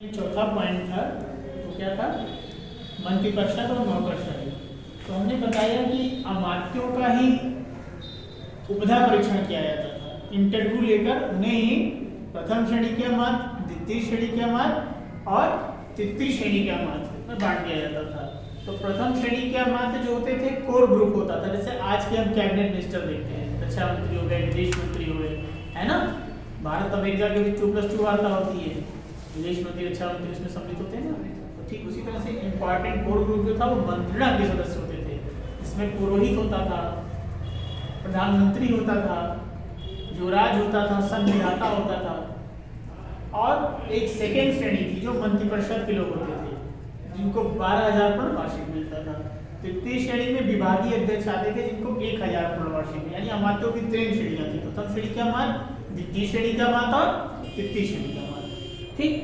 चौथा पॉइंट था तो क्या था, मंत्रिपरिषद और नौकरशाही। तो हमने बताया कि अमात्यों का ही उपधा परीक्षण किया जाता था, इंटरव्यू लेकर उन्हें ही प्रथम श्रेणी के अमात्य, द्वितीय श्रेणी के अमात्य और तृतीय श्रेणी के अमात्य में बांट दिया जाता था। तो प्रथम श्रेणी के अमात्य जो होते थे कोर ग्रुप होता था, जैसे आज के हम कैबिनेट मिनिस्टर देखते हैं, रक्षा मंत्री हो गए, विदेश मंत्री हो गए, है ना। भारत अमेरिका के बीच 2+2 वार्ता होती है, विदेश मंत्री रक्षा मंत्री उसमें सम्मिलित होते हैं ना। तो ठीक उसी तरह से इंपॉर्टेंट कोर ग्रुप जो था वो मंत्रिणा के सदस्य होते थे, इसमें पुरोहित होता था, प्रधानमंत्री होता था, युवराज होता था, संविधाता होता था, और एक सेकेंड श्रेणी थी जो मंत्रिपरिषद के लोग होते थे, जिनको 12,000 पर वार्षिक मिलता था। तृतीय श्रेणी में विभागीय अध्यक्ष आते थे, जिनको 1,000 पर वार्षिक, यानी अमात्यों की 3 श्रेणियां थी, प्रथम श्रेणी के अमात्य, द्वितीय श्रेणी के अमात्य और तृतीय श्रेणी के अमात्य। ठीक,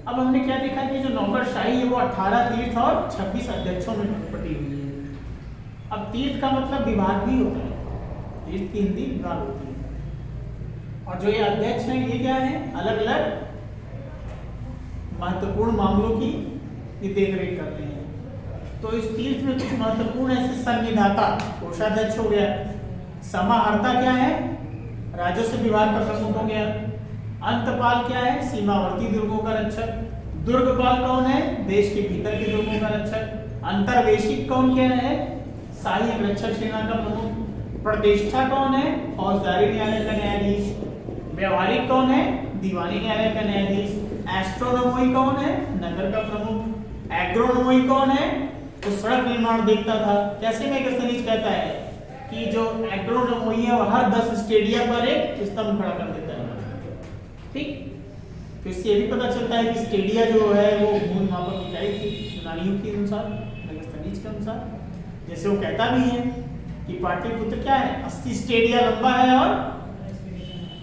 अब हमने क्या देखा कि जो नौकरशाही है वो 18 तीर्थ और 26 अध्यक्षों में बटी हुई है। अब तीर्थ का मतलब विभाग भी होता है, तीर्थ की हिंदी विभाग होती है, और जो ये अध्यक्ष हैं ये क्या है, अलग अलग महत्वपूर्ण मामलों की ये देखरेख करते हैं। तो इस तीर्थ में कुछ महत्वपूर्ण ऐसे संविधाता, कोषाध्यक्ष हो गया, समाहर्ता क्या है, राजस्व विभाग का प्रमुख हो गया, अंतपाल क्या है, सीमावर्ती दुर्गों का रक्षक, दुर्गपाल कौन है, देश के भीतर के दुर्गों का रक्षक, अंतर्वेशिक कौन क्या है, सहायक रक्षक सेना का प्रमुख, प्रतिष्ठा कौन है, फौजदारी न्यायालय का न्यायाधीश, व्यवहारिक कौन है, दीवानी न्यायालय का न्यायाधीश, एस्ट्रोनोमोई कौन है, नगर का प्रमुख, एग्रोनोमोई कौन है, तो सड़क निर्माण देखता था। कैसे में मेगास्थनीज कहता है कि जो एग्रोनोमोई है वो हर 10 स्टेडिया पर एक स्तंभ खड़ा कर देता है। ठीक, तो इससे ये भी पता चलता है कि स्टेडिया जो है वो मूल मापक इकाई थी यूनानियों के अनुसार, मेगास्थनीज के अनुसार। जैसे वो कहता भी है कि पाटलिपुत्र क्या है, 80 स्टेडिया लंबा है और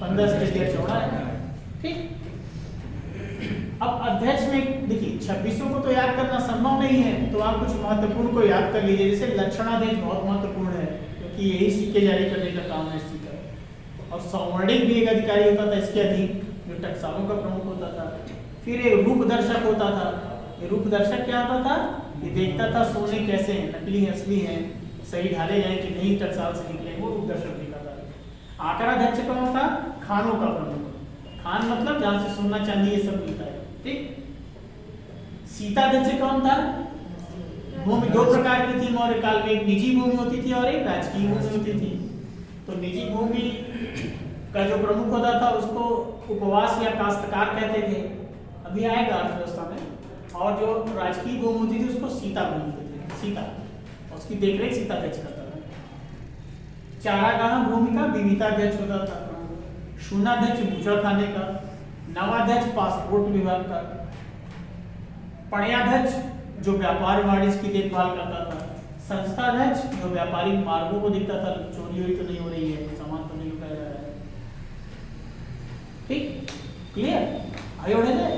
15 स्टेडिया चौड़ा है। ठीक, अब अध्यक्ष में देखिए 26 को तो याद करना संभव नहीं है, तो आप कुछ महत्वपूर्ण को याद कर लीजिए। जैसे लक्षणादेश बहुत महत्वपूर्ण है, क्योंकि यही सिक्के जारी करने का काम है इसी का। और संवर्णिक भी एक अधिकारी होता था इसके अधीन, जो टकसालों का प्रमुख होता था। फिर एक रूपदर्शक होता था। ये रूपदर्शक क्या होता था, ये देखता था सोने कैसे हैं, नकली है असली है, सही ढाले जाए कि नहीं टकसाल से निकले, वो रूपदर्शक देखा था। आंकड़ाध्यक्ष कौन था, खानों का प्रमुख। खान मतलब जहां से सोना चांदी ये सब मिलता है। ठीक, सीताध्यक्ष कौन था, भूमि 2 प्रकार की थी मौर्य काल में, एक निजी भूमि होती थी और एक राजकीय भूमि होती थी। तो निजी भूमि का जो प्रमुख होता था उसको उपवास या काश्तकार कहते थे, अभी आएगा अर्थव्यवस्था में। और जो राजकीय भूमि होती थी उसको सीता भूमि कहते थे, सीता, उसकी देखरेख सीताध्यक्ष करता था। चारागाह भूमि का विविताध्यक्ष होता था, शून्याध्यक्ष भूषण खाने का, नवाध्यक्ष पासपोर्ट विभाग का, पणयाध्यक्ष जो व्यापार वाणिज्य की देखभाल करता था, संस्थाध्यक्ष जो व्यापारिक मार्गों को देखता था, चोरी वोरी तो नहीं हो रही है, सामान तो नहीं लुटाया जा रहा है। ठीक, क्लियर, आगे बढ़े जाए।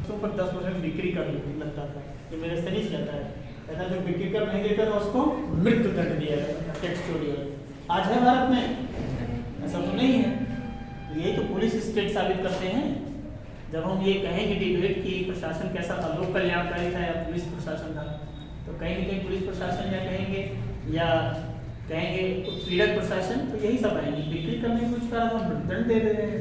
तो पर 10% बिक्री कर लगता था, ये मेरे से नहीं कहता है, कहता जो बिक्री कर नहीं देता था उसको मृत्यु दंड दिया गया, टेक्सटोरियल। आज है भारत में, ऐसा तो नहीं है। यही तो पुलिस स्टेट साबित करते हैं। जब हम ये कहेंगे डिबेट की प्रशासन कैसा था, लोक कल्याणकारी था या पुलिस प्रशासन था, तो कहीं न कहीं पुलिस प्रशासन या कहेंगे उत्पीड़क प्रशासन, तो यही सब आएंगे। बिक्री करने की कुछ करा तो दंड दे रहे हैं।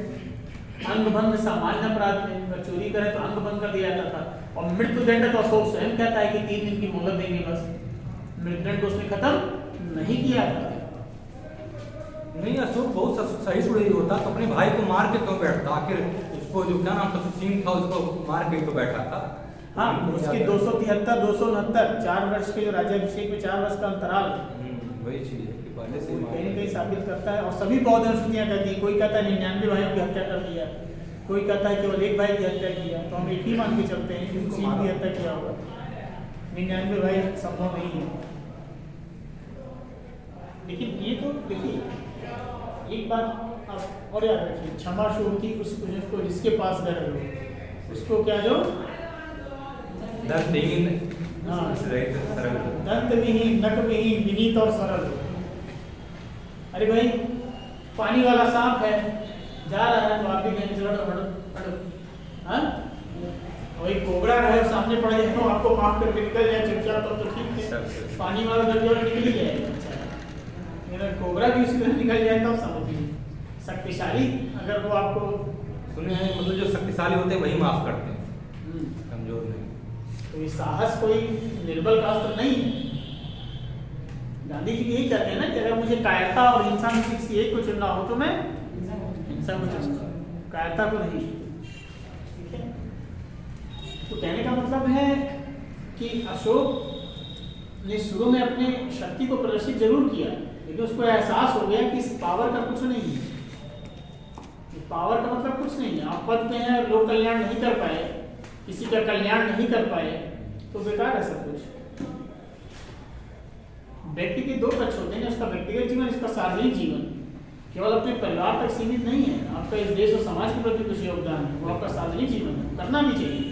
अंगभंग सामान्य अपराध में, अगर चोरी करे तो अंगभंग कर दिया जाता था। और मृत्यु दंड तो अशोक स्वयं कहता है कि 3 दिन की मोहलत देंगे, बस मृत्युदंड को उसने खत्म नहीं किया था। नहीं, अशोक बहुत सही सुधरी होता, तो अपने भाई को मार के क्यों बैठता, आखिर उसको जो क्या नाम था सिंह था, उसको मार के क्यों बैठा था। हाँ, उसकी 273, 269, 4 वर्ष के जो राज्याभिषेक में 4 वर्ष का अंतराल, वही चीज है कि पहले से कहीं कहीं साबित करता है। और सभी बौद्ध अनुसूचियां कहती है, कोई कहता है 99 भाइयों की हत्या कर दिया, कोई कहता है केवल 1 भाई की हत्या किया, तो हम एक ही मान के चलते हैं कि सिंह की हत्या किया होगा। 99 भाई संभव नहीं है। लेकिन ये तो देखिए एक बात आप और याद रखिए, क्षमा शुरुती उसको जिसके पास गए हो उसको क्या जो दंतहीन, हाँ, सरल, दंत विहीन, नख विहीन, विनीत और सरल। अरे भाई पानी वाला सांप है, जा रहा है तो आप भी कहेंगे चलो हटो, हाँ? वही कोबरा रहे सामने पड़ जाए तो आपको माफ करके निकल जाए चुपचाप, तो ठीक है। पानी वाला जब निकल ही जाएगा, अच्छा कोबरा भी उसी तरह निकल जाए तब समझिए। शक्तिशाली अगर वो आपको सुने हैं, मतलब जो शक्तिशाली होते हैं वही माफ करते हैं, कमजोर नहीं। तो ये साहस कोई निर्बल का अस्त्र नहीं है। गांधी जी यही कहते हैं ना कि अगर मुझे कायरता और हिंसा में से किसी एक को चुनना हो तो मैं हिंसा को चुनूंगा, कायरता को नहीं। ठीक है, तो कहने का मतलब है कि अशोक ने शुरू में अपने शक्ति को प्रदर्शित जरूर किया, लेकिन उसको एहसास हो गया कि इस पावर का कुछ नहीं है। पावर का मतलब कुछ नहीं है, आप पद पे हैं, लोक कल्याण नहीं कर पाए, किसी का कल्याण नहीं कर पाए तो बेकार है सब कुछ। व्यक्ति के दो पक्ष होते हैं, उसका व्यक्तिगत जीवन, इसका सार्वजनिक जीवन। केवल अपने परिवार तक सीमित नहीं है, आपका इस देश और समाज के प्रति कुछ योगदान है, वो आपका सार्वजनिक जीवन है, करना भी चाहिए।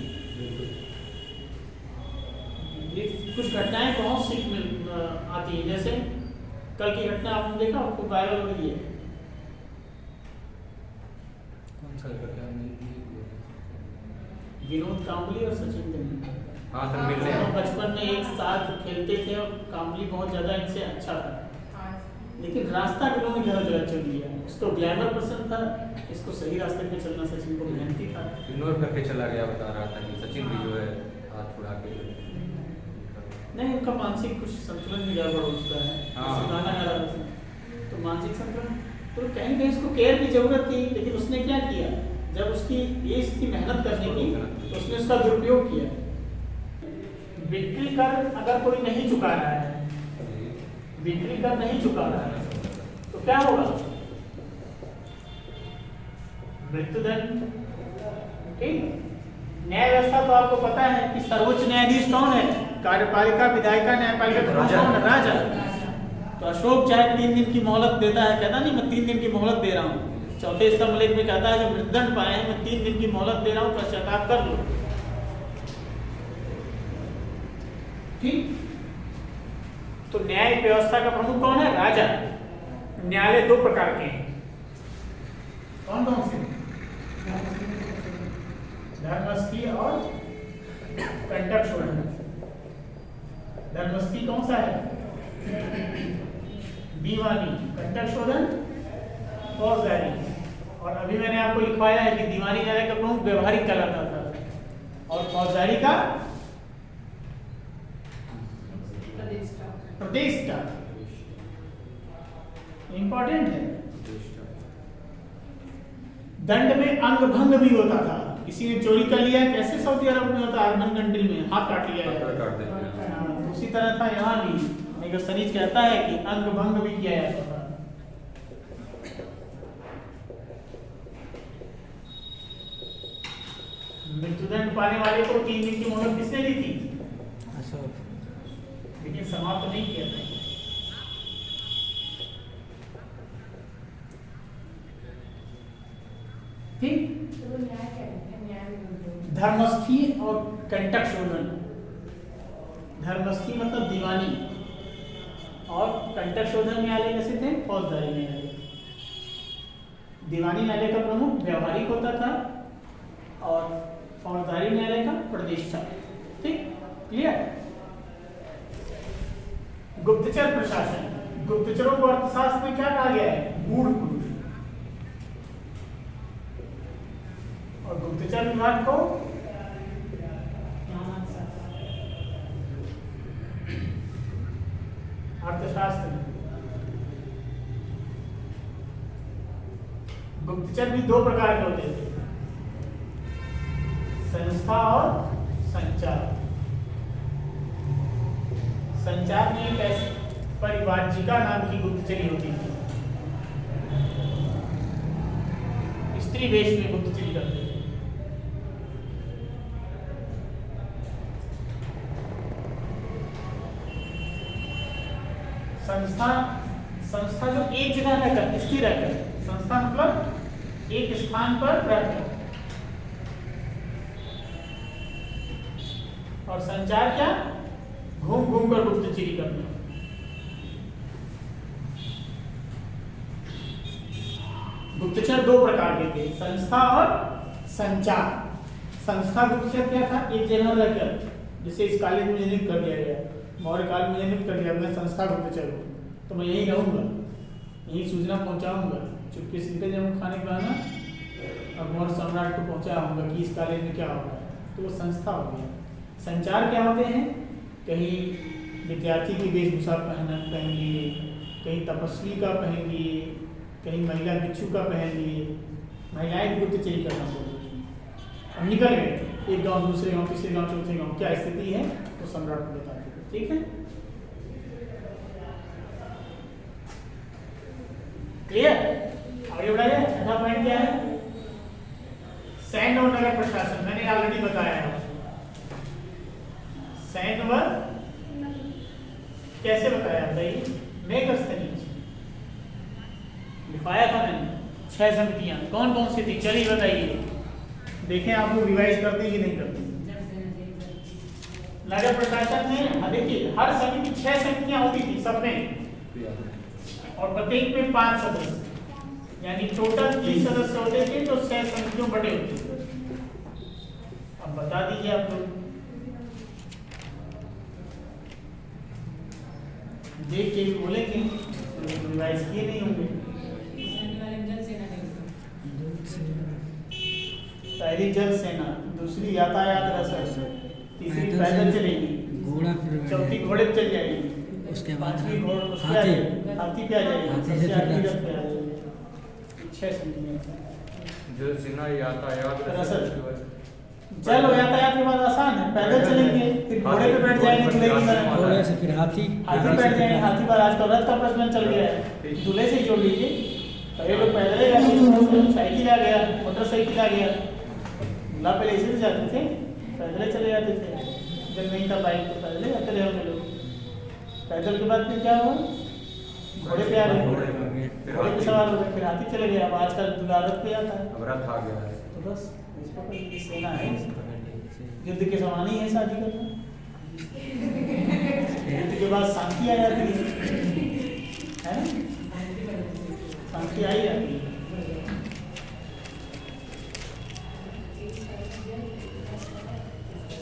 कुछ घटनाएं बहुत सीख मिल आती है, जैसे कल की घटना आपने देखा, आपको वायरल हो रही है। कौन सा क्या विनोद कांबली और सचिन तेंदुलकर। हाँ सर, मिल रहे हैं। बचपन में एक साथ खेलते थे और कांबली बहुत ज्यादा इनसे अच्छा था, लेकिन रास्ता इन्होंने गलत जगह चुन लिया। उसको ग्लैमर पसंद था, इसको सही रास्ते पे चलना सचिन को मेहनती था, इग्नोर करके चला गया। बता रहा था कि सचिन भी जो है हाथ छुड़ा के नहीं, उनका मानसिक कुछ संतुलन भी गड़बड़ हो चुका है। हाँ। गाना गा रहा था तो मानसिक संतुलन, तो कहीं कहीं उसको केयर की जरूरत थी, लेकिन उसने क्या किया, जब उसकी एज थी मेहनत करने की तो उसने उसका दुरुपयोग किया। विक्ट्री कर अगर कोई नहीं चुका रहा है, विक्ट्री कर नहीं चुका रहा है तो क्या होगा, मृत्युदंड। ठीक, न्याय व्यवस्था तो आपको पता है कि सर्वोच्च न्यायाधीश कौन है, कार्यपालिका, विधायिका, न्यायपालिका कौन है, राजा। तो अशोक चाहे 3 दिन की मोहलत देता है, कहता नहीं मैं 3 दिन की मोहलत दे रहा हूँ, चौथे स्तंभ में कहता है जो मृत्युदंड पाए हैं मैं 3 दिन की मोहलत दे रहा हूँ, पश्चाताप कर लो। ठीक, तो न्याय व्यवस्था का प्रमुख कौन है, राजा। न्यायालय 2 प्रकार के हैं, कौन कौन से, धर्मस्थी और कंटक शोधन। धर्मस्थी कौन सा है, दीवानी, कंटक शोधन फौजदारी। और अभी मैंने आपको लिखवाया है कि दीवानी न्यायालय का प्रमुख व्यवहारिक कहलाता था और फौजदारी का प्रतिष्ठा। इंपॉर्टेंट है। दंड में अंग भंग भी होता था, किसी ने चोरी कर लिया, कैसे सऊदी अरब में होता है, अरबन कंट्री में हाथ काट लिया है, उसी तरह था यहाँ भी। एक सनीज कहता है कि अंग भंग भी किया जाता था। मृत्युदंड पाने वाले को 3 दिन की मोहलत किसने दी थी, लेकिन समाप्त नहीं किया था। ठीक, धर्मस्थी और कंटक शोधन। धर्मस्थी मतलब दीवानी और कंटक शोधन न्यायालय कैसे थे, फौजदारी न्यायालय। दीवानी न्यायालय का प्रमुख व्यवहारिक होता था और फौजदारी न्यायालय का प्रतिष्ठा। ठीक, क्लियर। गुप्तचर प्रशासन, गुप्तचरों को अर्थशास्त्र में क्या कहा गया है, गूढ़ पुरुष। और गुप्तचर विभाग को अर्थशास्त्र में। गुप्तचर भी 2 प्रकार के होते थे, संस्था और संचार। संचार में एक ऐसी परिवारजिका नाम की गुप्तचरी होती थी, स्त्री वेश में गुप्तचरी करते थे। संस्था जो एक जगह रहकर, स्थिर रहकर, संस्था मतलब एक स्थान पर रहकर। और संचार क्या, घूम घूम कर गुप्तचरी करना। गुप्तचर दो प्रकार के थे, संस्था और संचार। संस्था गुप्तचर क्या था, एक जगह रहकर, जैसे इस कॉलेज में नियुक्त कर दिया गया, मौर्य काल में नियुक्त कर दिया, मैं संस्था गुप्तचर हूँ तो मैं यही रहूँगा, यही सूचना पहुँचाऊँगा, चुपके से निकल जाऊँगा खाने के बहाना और मौर्य सम्राट को पहुँचाऊँगा कि इस कॉलेज में क्या हो रहा है, तो वो संस्था हो गया। संचार क्या होते हैं, कहीं विद्यार्थी की वेशभूषा पहन लिए, कहीं तपस्वी का पहन लिए, कहीं महिला भिक्षु का पहन लिए, महिलाएं भी गुप्तचरी करना बोल रही हैं। अब निकल गए एक गांव दूसरे गांव तीसरे गांव चौथे गांव, क्या स्थिति है तो सम्राट को बताते थे। ठीक है, क्लियर? आगे बढ़ाइए। छठा पॉइंट क्या है, सैन्य और नगर प्रशासन। मैंने ऑलरेडी बताया है सैन्य व कैसे बताया बताइए, मेघस्तनी लिखवाया था मैंने। 6 समितियां कौन कौन सी थी, चलिए बताइए, देखें आप लोग रिवाइज करते कि नहीं करते। नगर प्रशासन में देखिए हर समिति 6 समितियां होती थी सब में, और प्रत्येक में 5 सदस्य, यानी टोटल 30 सदस्य होते थे, तो 6 समितियों बटे होते थे। अब बता दीजिए आप लोग, देख के भी बोलेंगे, रिवाइज किए नहीं होंगे। पहली जल सेना, दूसरी यातायात रसद, तीसरी पैदल चलेगी, चौथी घोड़े पे चल जाएगी, उसके बाद पांचवी हाथी पे आ जाएगी, सबसे आखिरी रथ पे आ जाएगी। 6 समितियां। जल सेना, यातायात रसद, चलो यातायात के बाद आसान है, पैदल चलेंगे, फिर घोड़े पे बैठ जाएंगे, दूल्हे की तरह घोड़े से फिर हाथी बैठ जाएंगे, हाथी पर आजकल रथ का प्रचलन चल गया है, दूल्हे से जोड़ लीजिए। पहले लोग पैदल जाते, साइकिल आ गया, मोटरसाइकिल आ गया, दूल्हा पहले ऐसे से जाते थे, पैदल चले जाते थे, जब नहीं था बाइक तो पैदल जाते रहे होंगे लोग। पैदल के बाद फिर क्या हुआ, घोड़े पे आ गए, घोड़े पे सवार हो गए, फिर हाथी चले गए, अब आजकल दूल्हा रथ पे आता है, अब रथ आ गया है। तो बस सेना है, युद्ध के समान ही है शादी करना, युद्ध के बाद शांति आ जाती है ना, शांति आई जाती है।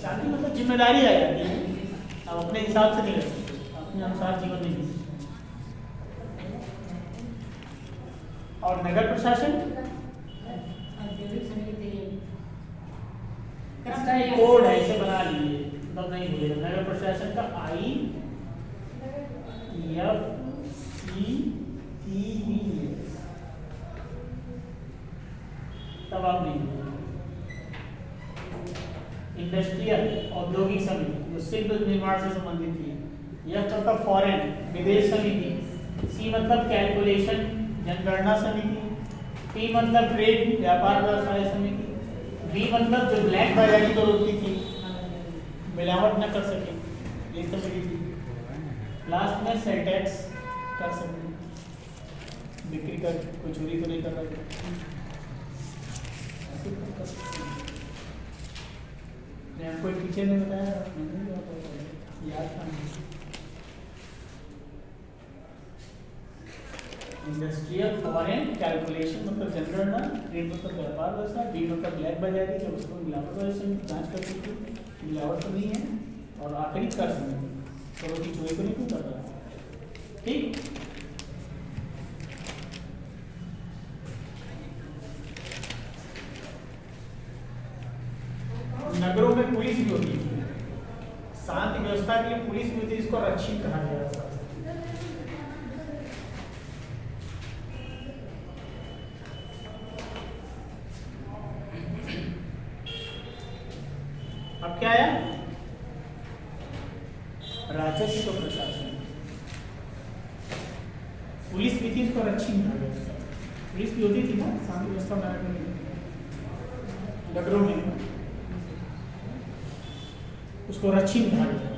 शांति मतलब जिम्मेदारी आ जाती है, आप अपने हिसाब से नहीं रह सकते, अपने अनुसार जीवन नहीं जी सकते। और नगर प्रशासन कोड है, इसे बना लीजिए, तब नहीं भूलेगा। नगर प्रशासन का IFCTVS, तब आप नहीं भूलेगा। इंडस्ट्रियल औद्योगिक समिति जो शिल्प निर्माण से संबंधित थी। यह मतलब फॉरेन विदेश समिति। सी मतलब कैलकुलेशन जनगणना समिति। टी मतलब ट्रेड व्यापार व्यवसाय समिति। बी मतलब जो ब्लैक बाजारी को रोकती थी, मिलावट न कर सके, ये समिति थी। लास्ट में सेल टैक्स कर सके, बिक्री कर कोई चोरी तो नहीं कर रहा है, आपको पीछे ने बताया, याद था। इंडस्ट्रियल फॉरेन कैलकुलेशन मतलब जनगणना, ट्रेड मतलब व्यापार व्यवसाय, बी मतलब ब्लैक बाजारी जब उसको मिलावट वाले से जांच कर सकती है, मिलावट तो नहीं है, और आखिरी कर सकते तो की चोरी को नहीं कर रहा। ठीक, नगरों में पुलिस भी होती है, शांति व्यवस्था के लिए पुलिस भी होती है, इसको रक्षित कहा गया है। अब क्या आया, राजस्व प्रशासन। पुलिस भी थी, इसको रक्षित कहा गया। पुलिस भी होती थी ना शांति व्यवस्था बनाने में, नगरों में, उसको रक्षित कहा गया।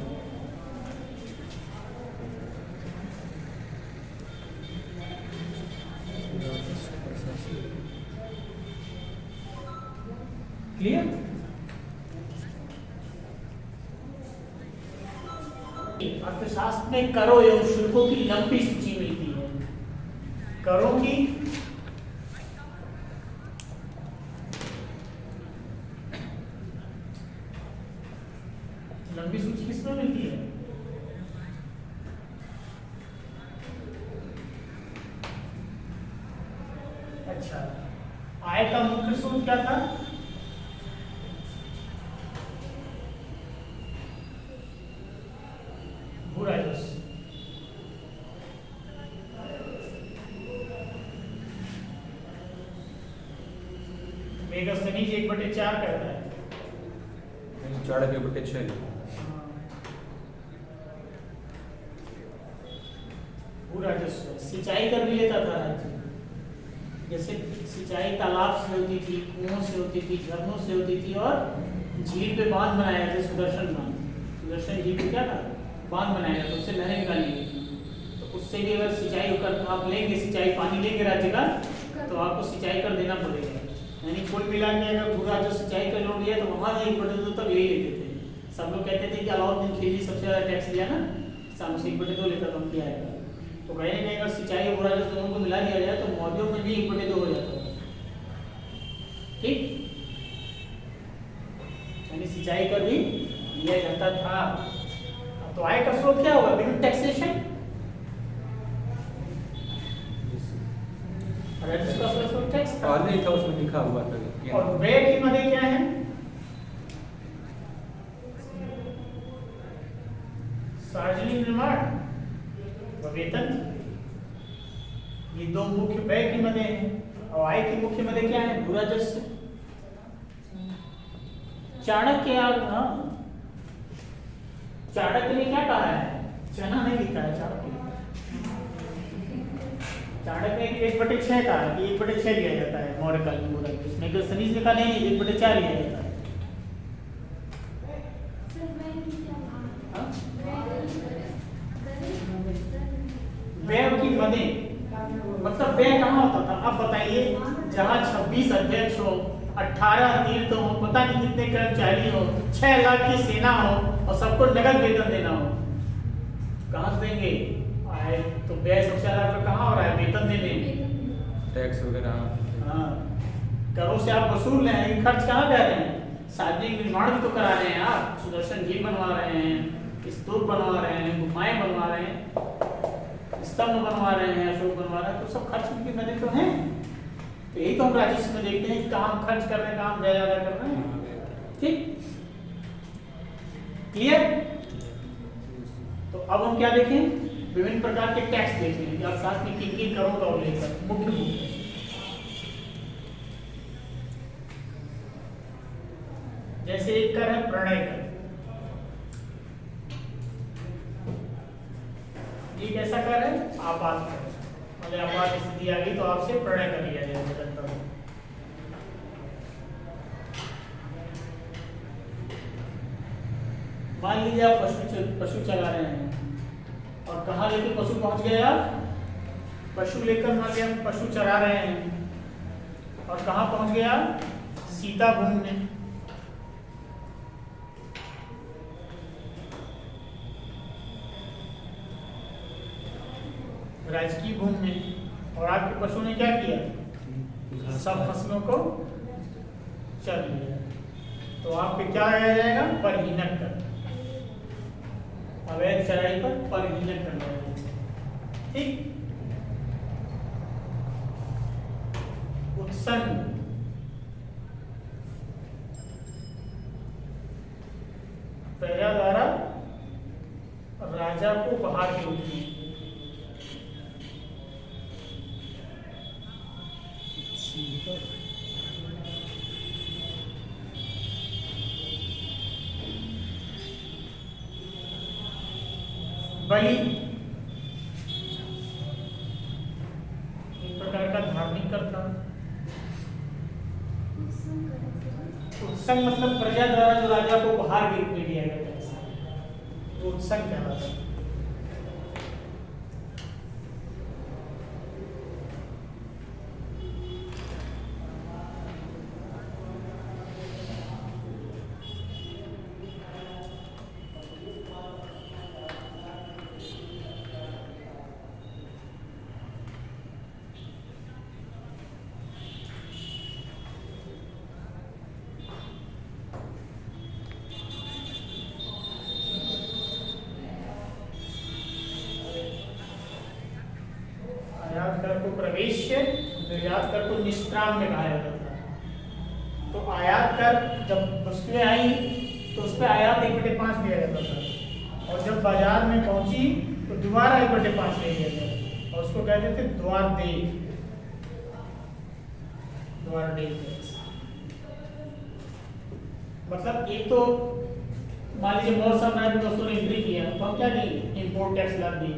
क्लियर? अर्थशास्त्र में करों एवं शुल्कों की लंबी सूची मिलती है। करों की लंबी सूची किसमें मिलती है? अच्छा, आय का मुख्य स्रोत क्या था? भू राजस्व। मेगास्थनीज 1/4 कहता है। 4/6। भू राजस्व सिंचाई कर भी लेता था राज्य। जैसे सिंचाई तालाब से होती थी, कुओं से होती थी, झरनों से होती थी, और झील पे बांध बनाया था, सुदर्शन बांध। सुदर्शन झील पे क्या था? बांध बनाया था, तो उससे नहरें निकाली गई थी। तो उससे भी अगर सिंचाई कर आप लेंगे, सिंचाई पानी लेंगे राज्य का, तो आपको सिंचाई कर देना पड़ेगा। यानी कुल मिला के अगर भू राजस्व सिंचाई का जोड़ लिया तो वहाँ 1/2 तक ले लेते थे। सब लोग कहते थे कि अलाउद्दीन खिलजी सबसे ज़्यादा टैक्स लिया ना, शाम से 1/2 लेकर कम किया है। तो कहीं ना कहीं अगर सिंचाई और भू राजस्व दोनों को मिला दिया जाए तो मौर्यों में भी 1/2 हो जाता है। ठीक, यानी सिंचाई कर भी लिया जाता था। तो आय का स्रोत क्या होगा? विभिन्न टैक्सेशन। राजस्व का स्रोत टैक्स था। नहीं था, उसमें लिखा हुआ था। और व्यय की मदे क्या है? सार्वजनिक निर्माण व वेतन। ये दो मुख्य व्यय की मदे हैं। और आय की मुख्य मदे क्या है? भू राजस्व। चाणक्य चाणक्य ने क्या कहा है? चना नहीं लिखा है चाणक्य। चाणक्य ने 1/6 कहा कि 1/6 लिया जाता है मौर्य काल में। उसमें मेगास्थनीज ने कहा नहीं, 1/4 लिया जाता है। व्यय की मदे मतलब व्यय कहाँ होता था? अब बताइए, जहाँ 26 अध्यक्ष हो, 18 तीर्थ हो, पता नहीं कितने कर्मचारी हो, 6 लाख की सेना हो, और सबको नगद वेतन देना हो, कहाँ से देंगे? आए तो व्यय सबसे ज्यादा कहाँ हो रहा है? वेतन देने, टैक्स वगैरह। हाँ, करों से आप वसूल रहे हैं, खर्च कहाँ कर रहे हैं? सार्वजनिक निर्माण भी तो करा रहे हैं आप। सुदर्शन झील बनवा रहे हैं, स्तूप बनवा रहे हैं, गुफाएं बनवा रहे हैं, स्तंभ बनवा रहे हैं, अशोक बनवा रहे हैं, तो सब खर्च की मदद तो है। तो यही तो हम राजस्व में देखते हैं, काम खर्च कर रहे हैं, काम ज्यादा कर रहे हैं। ठीक, क्लियर? तो अब हम क्या देखें? विभिन्न प्रकार के टैक्स देख लेंगे। आप साथ में किन करों का उल्लेख करें। मुख्य जैसे एक कर है प्रणय कर। ये कैसा कर है? आपात कर। मतलब आपात स्थिति आ गई तो आपसे प्रणय कर लिया जाएगा। मान लीजिए आप पशु चला रहे हैं, और कहाँ लेके पशु पहुंच गए आप? पशु लेकर मान लिया हम पशु चरा रहे हैं, और कहाँ पहुंच गए आप? सीता भूमि में। राजकीय भूमि में। और आपके पशु ने क्या किया? सब फसलों को चर लिया। तो आपके क्या आया जाएगा? परहीनक कर। अवैध चराई पर परहीनक कर जाएगा। ठीक, उत्संग प्रजा द्वारा राजा को उपहार के रूप में। बलि एक प्रकार का धार्मिक कर्ता। उत्संग मतलब प्रजा द्वारा जो राजा को उपहार के रूप में दिया गया है, तो उत्संग कहलाता है। प्रवेश्य, निर्यात कर को निष्क्राम्य कहा जाता था। तो आयात कर जब वस्तुएं आई तो उस पर आयात 1/5 दिया जाता था, और जब बाजार में पहुंची तो दोबारा 1/5 ले लिया गया, और उसको कहते थे द्वारदेय टैक्स। मतलब एक तो मान लीजिए मौर्य साम्राज्य में वस्तुओं ने एंट्री किया तो हम क्या कहेंगे, इंपोर्ट टैक्स लगा दिए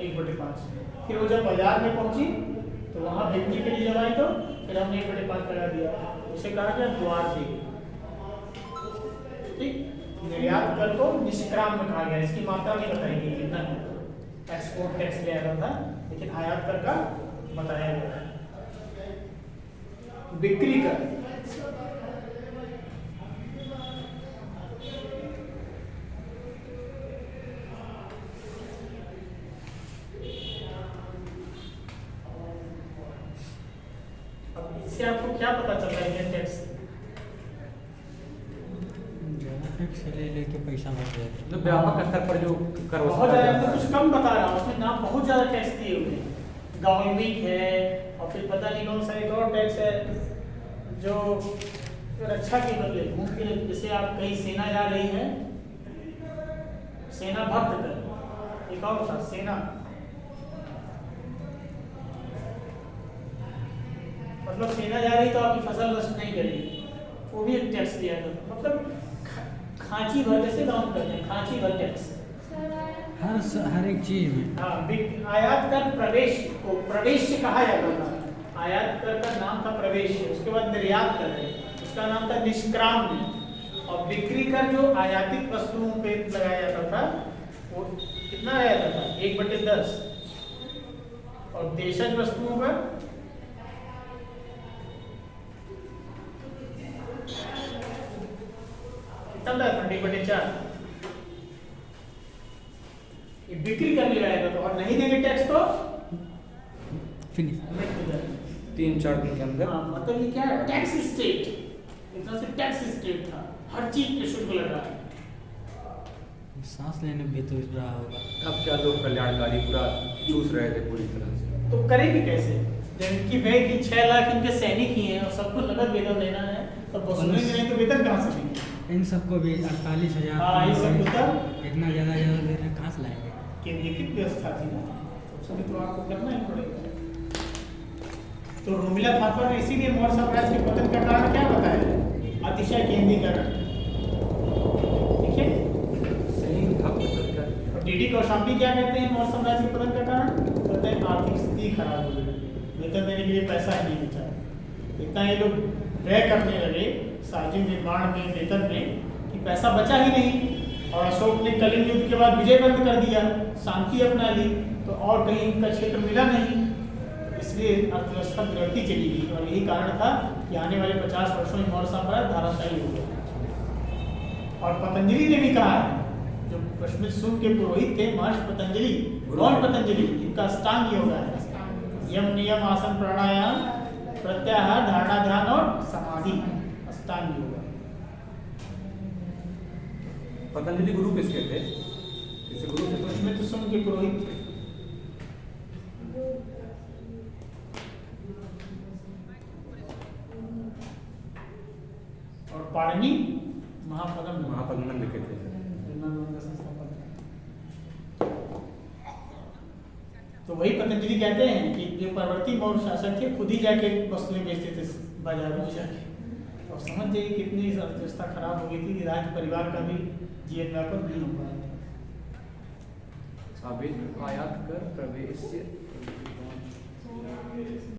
1/5। फिर वो जब बाजार में पहुंची तो वहां बिक्री के लिए जब आई तो फिर हमने 1/5 लगा दिया, उसे कहा गया द्वारदेय। ठीक, निर्यात कर को निष्क्राम्य कहा गया, इसकी मात्रा नहीं बताई गई कितना एक्सपोर्ट टैक्स लिया जाता था, लेकिन आयात कर का बताया गया। बिक्री कर, अब इससे आपको क्या पता चल रहा है टैक्स? टैक्स ले लेके पैसा भर देते। मतलब व्यापक स्तर पर जो कर बहुत वसूला ज्यादा, जाता तो है। कुछ कम बता रहा हूँ, उसमें नाम बहुत ज्यादा टैक्स दिए हुए हैं। गाउलमिक है, और फिर पता नहीं कौन सा एक और टैक्स है जो रक्षा के बदले घूम के, जैसे आप कहीं सेना जा रही है, सेना भक्त कर, एक और था सेना, मतलब सेना जा रही तो आपकी फसल नष्ट नहीं करेगी, वो भी एक टैक्स दिया था। मतलब खांची भर, जैसे गाँव करते हैं खांची भर टैक्स। हर एक चीज में। हाँ, आयात कर प्रवेश को प्रवेश्य कहा जाता था। आयात कर का नाम था प्रवेश्य, उसके बाद निर्यात कर है, उसका नाम था निष्क्राम्य, और बिक्री कर जो आयातित वस्तुओं पे लगाया जाता था वो कितना रहता था 1/10, और देशज वस्तुओं पर कितना था 1/4। ये बिक्री करने लगाया था, और नहीं देंगे टैक्स तो फिनिश। मृत्यु दंड। 3-4 दिन के अंदर। हाँ, मतलब ये क्या है, टैक्स स्टेट, एक तरह से टैक्स स्टेट था, हर चीज पे शुल्क लग रहा है। सांस लेने में भी तो इस रहा होगा। अब क्या लोग कल्याणकारी पूरा चूस रहे थे पूरी तरह से। तो करेंगे कैसे जब इनकी व्यय की 6 लाख इनके सैनिक ही हैं और सबको नगद वेतन देना है, तो वसूलेंगे नहीं तो वेतन कहाँ से देंगे? इन सबको भी 48,000 हाँ, ये सब कुछ था। इतना ज़्यादा वेतन कहाँ से लाएंगे? केंद्रीकृत व्यवस्था थी ना, तो उसमें तो आपको करना ही पड़ेगा। तो रोमिला थापर ने इसीलिए मौर्य साम्राज्य के पतन का कारण क्या बताया? अतिशय केंद्रीकरण। ठीक है, सही था मतलब क्या। और डीडी कौशाम्बी क्या कहते हैं मौर्य साम्राज्य के पतन का कारण? कहते हैं आर्थिक स्थिति खराब हो गई, वेतन देने के लिए पैसा ही नहीं बचा, इतना ये लोग व्यय करने लगे साजिश निर्माण में, वेतन में, कि पैसा बचा ही नहीं। और अशोक ने कलिंग युद्ध के बाद विजय बंद कर दिया, शांति अपना ली, तो और कहीं इनका क्षेत्र मिला नहीं, इसलिए अर्थव्यवस्था बिगड़ती चली गई। और यही कारण था कि आने वाले 50 वर्षों में मौर्य साम्राज्य धाराशायी हो गया। और पतंजलि ने भी कहा है, जो पश्चिमी सूर्य के पुरोहित थे महर्षि पतंजलि, कौन पतंजलि? इनका अष्टांग योग है, यम नियम आसन प्राणायाम प्रत्याहार धारणा ध्यान और समाधि, अष्टांग योग। पतंजलि गुरु किसके थे? किसके गुरु थे? पश्चिमी सूर्य के पुरोहित थे। और पाणिनि महापद्मन लिखे थे। तो वही पतंजलि कहते हैं कि जो परवर्ती मौर्य शासक थे खुद ही जाके वस्तुएं बेचते थे बाजारों में जाके, और समझ जाइए कितनी अर्थव्यवस्था खराब हो गई थी कि राज्य परिवार का भी जीवन व्यापक नहीं हो पाया था। आयात कर प्रवेश